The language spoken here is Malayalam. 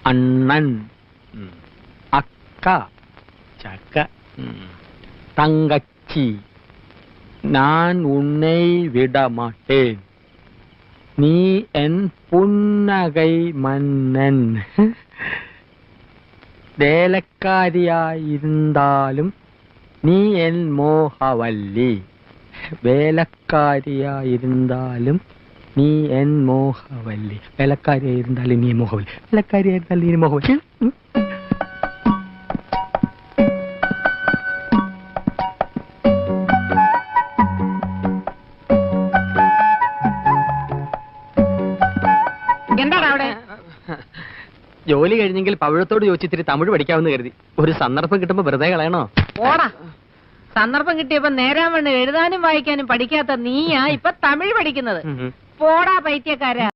അണ്ണൻ, അക്ക, ചക്ക, തങ്കച്ചി, ഞാൻ ഉന്നെ വിടമാട്ടേൻ, നീ എൻ പുന്നകൈ മന്നൻ. വേലക്കാരിയായിരുന്നാലും നീ എൻ മോഹവല്ലി. വേലക്കാരിയായിരുന്നാലും നീ എൻ മോഹവല്ലി. വേലക്കാരിയായിരുന്നാലും നീ മോഹവല്ലി. വേലക്കാരിയായിരുന്നാലും നീ മോഹവല്ലി. എന്താണ് അവിടെ? ജോലി കഴിഞ്ഞെങ്കിൽ പവിഴത്തോട് ചോദിച്ചിത്തിരി തമിഴ് പഠിക്കാമെന്ന് കരുതി. ഒരു സന്ദർഭം കിട്ടുമ്പോ വെറുതെ കളയണോ? ഓടാ, സന്ദർഭം കിട്ടിയപ്പോ നേരാൻ വേണ്ടി എഴുതാനും വായിക്കാനും പഠിക്കാത്ത നീയാ ഇപ്പൊ തമിഴ് പഠിക്കുന്നത്. പോടാ പൈത്യക്കാരാ.